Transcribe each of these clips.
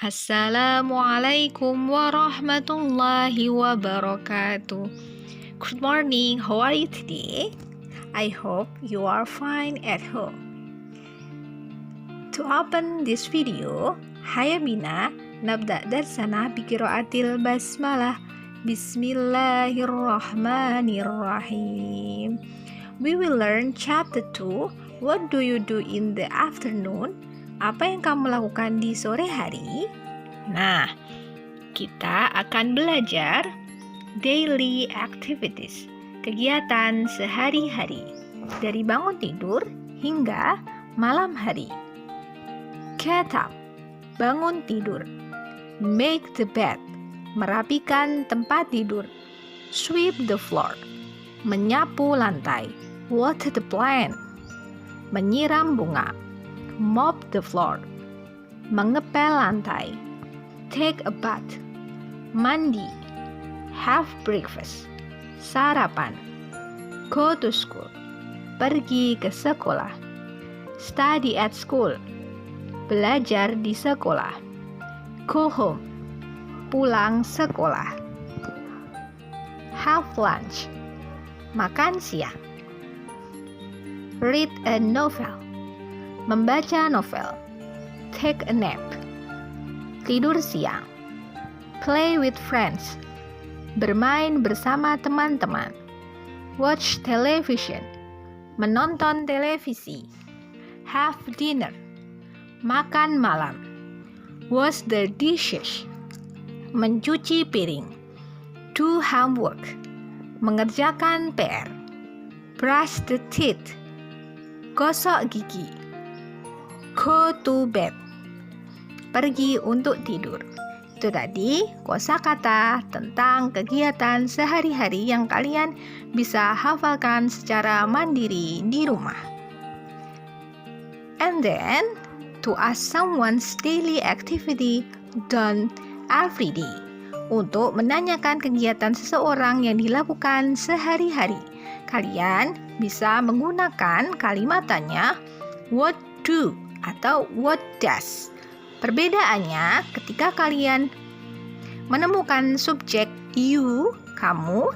Assalamualaikum warahmatullahi wabarakatuh. Good morning, how are you today? I hope you are fine at home. To open this video, Hayya bina nabda darsana biqiraatil basmalah. Bismillahirrahmanirrahim. We will learn chapter 2. What do you do in the afternoon? Apa yang kamu lakukan di sore hari? Nah, kita akan belajar daily activities, kegiatan sehari-hari, dari bangun tidur hingga malam hari. Get up, bangun tidur. Make the bed, merapikan tempat tidur. Sweep the floor, menyapu lantai. Water the plant, menyiram bunga. Mop the floor, mengepel lantai. Take a bath, mandi. Have breakfast, sarapan. Go to school, pergi ke sekolah. Study at school, belajar di sekolah. Go home, pulang sekolah. Have lunch, makan siang. Read a novel, membaca novel. Take a nap, tidur siang. Play with friends, bermain bersama teman-teman. Watch television, menonton televisi. Have dinner, makan malam. Wash the dishes, mencuci piring. Do homework, mengerjakan PR. Brush the teeth, gosok gigi. Go to bed, pergi untuk tidur. Itu tadi kosakata tentang kegiatan sehari-hari yang kalian bisa hafalkan secara mandiri di rumah. And then, to ask someone's daily activity done every day. Untuk menanyakan kegiatan seseorang yang dilakukan sehari-hari. Kalian bisa menggunakan kalimat tanya what do atau what does. Perbedaannya ketika kalian menemukan subjek you, kamu,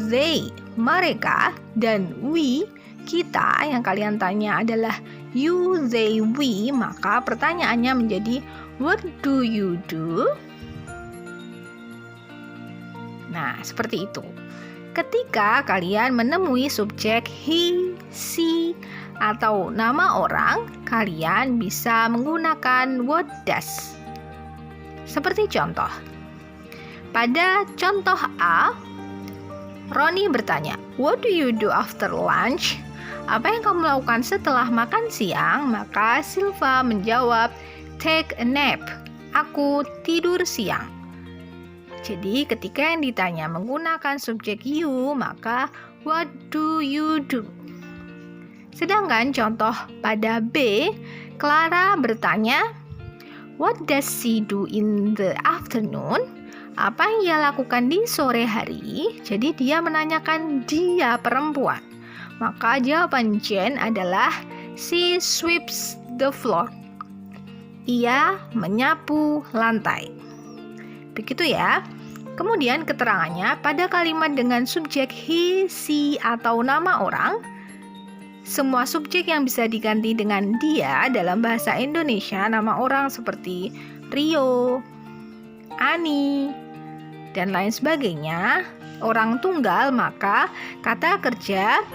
they, mereka, dan we, kita, yang kalian tanya adalah you, they, we, maka pertanyaannya menjadi what do you do? Nah, seperti itu. Ketika kalian menemui subjek he, she, atau nama orang, kalian bisa menggunakan what does. Seperti contoh. Pada contoh A, Roni bertanya, what do you do after lunch? Apa yang kamu lakukan setelah makan siang? Maka Silva menjawab, take a nap. Aku tidur siang. Jadi ketika yang ditanya menggunakan subjek you, maka what do you do? Sedangkan contoh pada B, Clara bertanya, what does she do in the afternoon? Apa yang ia lakukan di sore hari? Jadi dia menanyakan dia perempuan. Maka jawaban Jen adalah she sweeps the floor. Ia menyapu lantai. Begitu ya. Kemudian keterangannya pada kalimat dengan subjek he, she, atau nama orang. Semua subjek yang bisa diganti dengan dia dalam bahasa Indonesia, nama orang seperti Rio, Ani, dan lain sebagainya, orang tunggal, maka kata kerja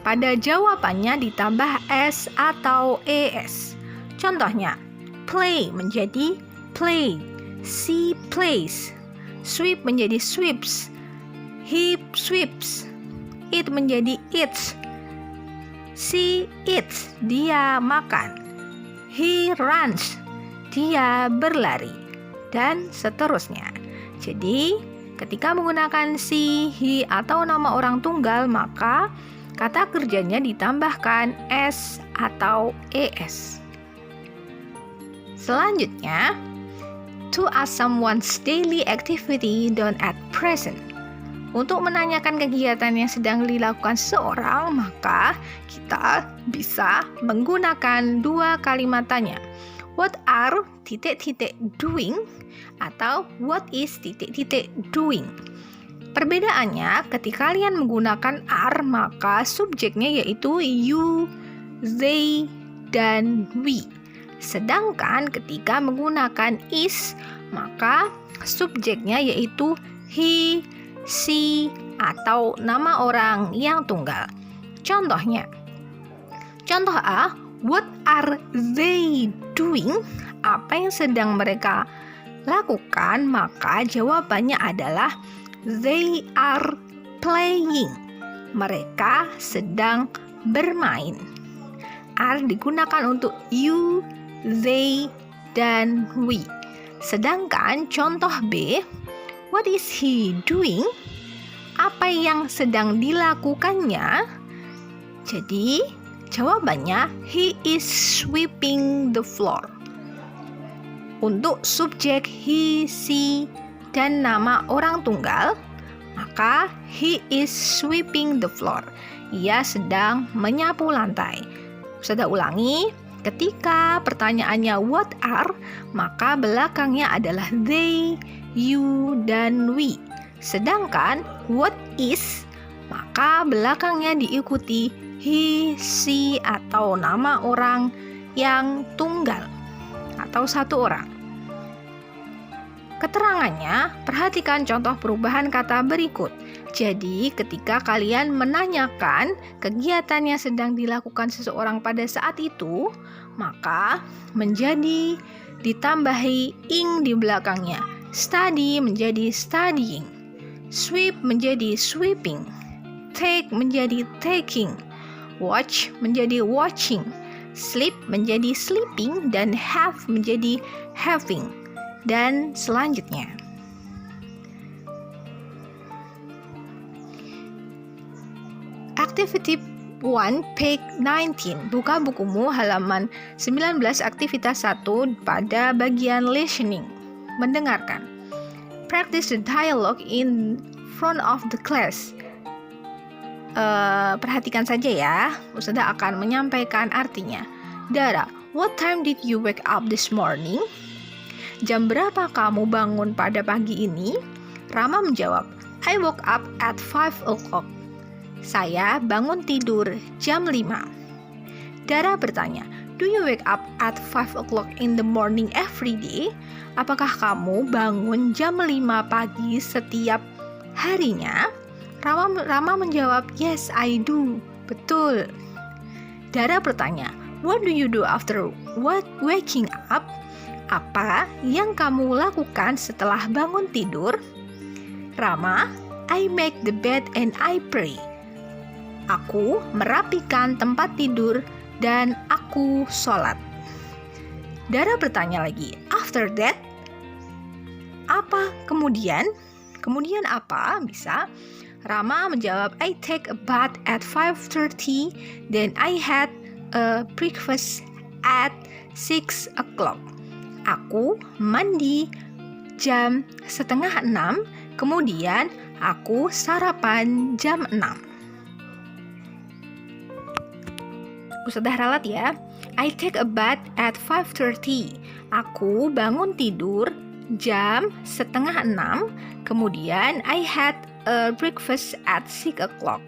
pada jawabannya ditambah s atau es. Contohnya, play menjadi play, she plays, sweep menjadi sweeps, he sweeps, eat menjadi eats, she eats, dia makan, he runs, dia berlari, dan seterusnya. Jadi, ketika menggunakan she, he, atau nama orang tunggal, maka kata kerjanya ditambahkan s atau es. Selanjutnya, to ask someone's daily activity done at present. Untuk menanyakan kegiatan yang sedang dilakukan seorang, maka kita bisa menggunakan dua kalimat tanya. what are doing atau what is doing. Perbedaannya, ketika kalian menggunakan are, maka subjeknya yaitu you, they, dan we. Sedangkan ketika menggunakan is, maka subjeknya yaitu he, she, atau nama orang yang tunggal. Contohnya, contoh A, what are they doing? Apa yang sedang mereka lakukan? Maka jawabannya adalah they are playing. Mereka sedang bermain. Are digunakan untuk you, they, dan we. Sedangkan contoh B, what is he doing? Apa yang sedang dilakukannya? Jadi, jawabannya he is sweeping the floor. Untuk subjek he, she, dan nama orang tunggal, maka he is sweeping the floor. Ia sedang menyapu lantai. Sudah ulangi, ketika pertanyaannya what are, maka belakangnya adalah they, you, dan we. Sedangkan what is, maka belakangnya diikuti he, she, atau nama orang yang tunggal atau satu orang. Keterangannya, perhatikan contoh perubahan kata berikut. Jadi, ketika kalian menanyakan kegiatan yang sedang dilakukan seseorang pada saat itu, maka menjadi ditambahi ing di belakangnya. Study menjadi studying. Sweep menjadi sweeping. Take menjadi taking. Watch menjadi watching. Sleep menjadi sleeping. Dan have menjadi having. Dan selanjutnya, Activity 1, page 19. Buka bukumu halaman 19, aktivitas 1 pada bagian listening, mendengarkan. Practice the dialogue in front of the class. Perhatikan saja ya, Ustazah akan menyampaikan artinya. Dara, what time did you wake up this morning? Jam berapa kamu bangun pada pagi ini? Rama menjawab, I woke up at 5 o'clock. Saya bangun tidur jam 5. Dara bertanya, do you wake up at 5 o'clock in the morning every day? Apakah kamu bangun jam 5 pagi setiap harinya? Rama menjawab, yes, I do. Betul. Dara bertanya, what do you do after waking up? Apa yang kamu lakukan setelah bangun tidur? Rama, I make the bed and I pray. Aku merapikan tempat tidur dan aku sholat. Dara bertanya lagi, after that, apa kemudian? Kemudian apa? Bisa. Rama menjawab, I take a bath at 5:30, then I had a breakfast at 6 o'clock. Aku mandi jam 5:30, kemudian aku sarapan jam 6. Ustazah ralat ya. I take a bath at 5:30. Aku bangun tidur jam 5:30, kemudian I had a breakfast at 6 o'clock.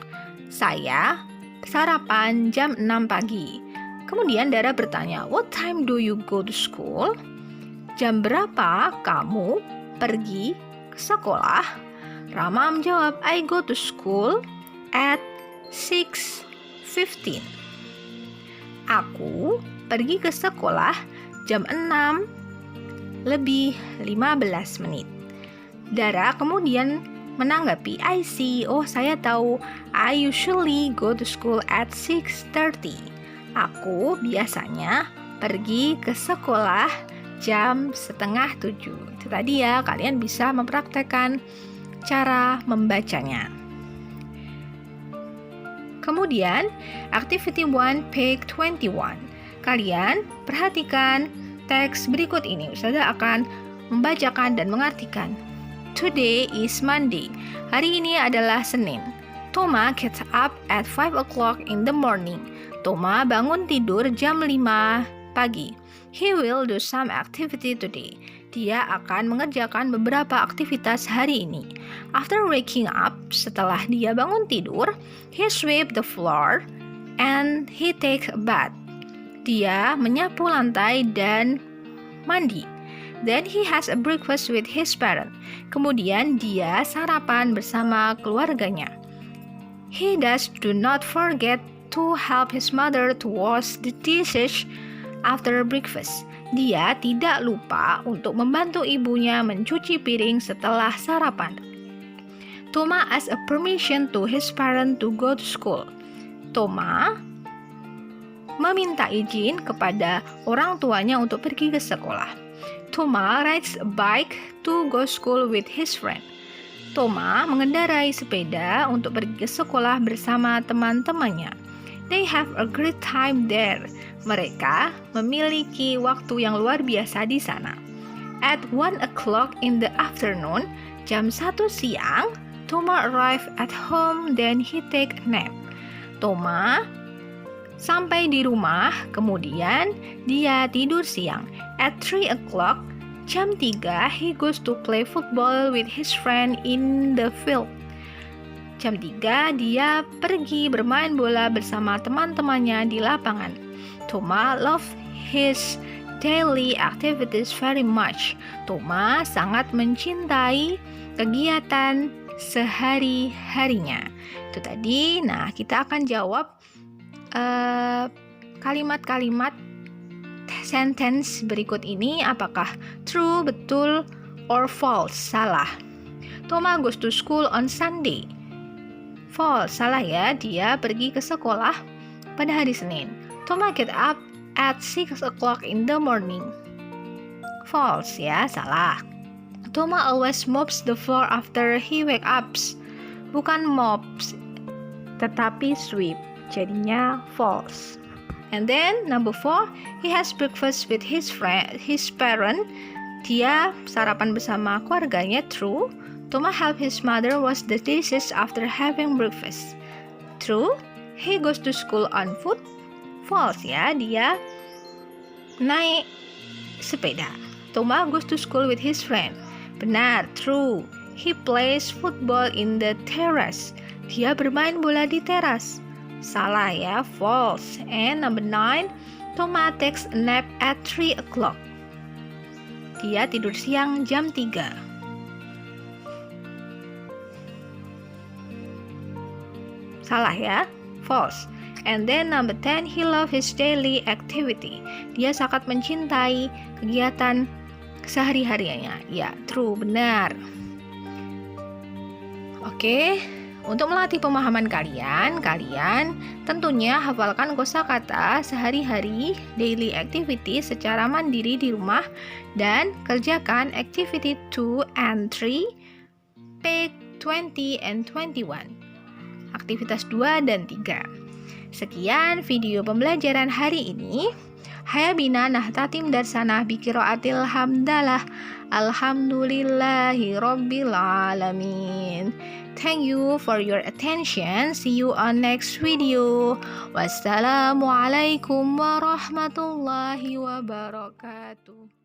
Saya sarapan jam 6 pagi. Kemudian Dara bertanya, what time do you go to school? Jam berapa kamu pergi ke sekolah? Rama menjawab, I go to school at 6:15. Aku pergi ke sekolah jam 6:15. Dara kemudian menanggapi, I see, oh saya tahu, I usually go to school at 6:30. Aku biasanya pergi ke sekolah jam 6:30. Itu tadi ya, kalian bisa mempraktekkan cara membacanya. Kemudian, activity 1, page 21. Kalian perhatikan teks berikut ini. Ustazah akan membacakan dan mengartikan. Today is Monday. Hari ini adalah Senin. Toma gets up at 5 o'clock in the morning. Toma bangun tidur jam 5 pagi. He will do some activity today. Dia akan mengerjakan beberapa aktivitas hari ini. After waking up, setelah dia bangun tidur, he sweep the floor and he take a bath. Dia menyapu lantai dan mandi. Then he has a breakfast with his parents. Kemudian dia sarapan bersama keluarganya. He does not forget to help his mother to wash the dishes after breakfast. Dia tidak lupa untuk membantu ibunya mencuci piring setelah sarapan. Thomas asks a permission to his parents to go to school. Thomas meminta izin kepada orang tuanya untuk pergi ke sekolah. Thomas rides a bike to go school with his friend. Thomas mengendarai sepeda untuk pergi ke sekolah bersama teman-temannya. They have a great time there. Mereka memiliki waktu yang luar biasa di sana. At 1 o'clock in the afternoon, jam 1 siang, Thomas arrived at home, then he take a nap. Thomas sampai di rumah, kemudian dia tidur siang. At 3 o'clock, jam 3, he goes to play football with his friend in the field. Jam 3, dia pergi bermain bola bersama teman-temannya di lapangan. Thomas loves his daily activities very much. Thomas sangat mencintai kegiatan sehari-harinya. Itu tadi. Nah, kita akan jawab kalimat-kalimat sentence berikut ini. Apakah true, betul, or false, salah? Thomas goes to school on Sunday. False, salah ya. Dia pergi ke sekolah pada hari Senin. Thomas get up at 6 o'clock in the morning. False ya, salah. Thomas always mops the floor after he wake up. Bukan mops, tetapi sweep. Jadinya false. And then number 4, he has breakfast with his parent. Dia sarapan bersama keluarganya. True. Thomas help his mother wash the dishes after having breakfast. True. He goes to school on foot. False ya, dia naik sepeda. Thomas goes to school with his friend. Benar, true. He plays football in the terrace. Dia bermain bola di teras. Salah ya, false. And number 9, Thomas takes a nap at 3 o'clock. Dia tidur siang jam 3. Salah ya, false. And then number 10, he loves his daily activity. Dia sangat mencintai kegiatan sehari-harinya. Ya, true, benar. Oke, untuk melatih pemahaman kalian tentunya hafalkan kosakata sehari-hari, daily activity secara mandiri di rumah, dan kerjakan activity 2 and 3, page 20 and 21. Aktivitas 2 dan 3. Sekian video pembelajaran hari ini. Haya bina nahtatim darsanah biqiraatil hamdalah. Alhamdulillahi rabbil alamin. Thank you for your attention. See you on next video. Wassalamualaikum warahmatullahi wabarakatuh.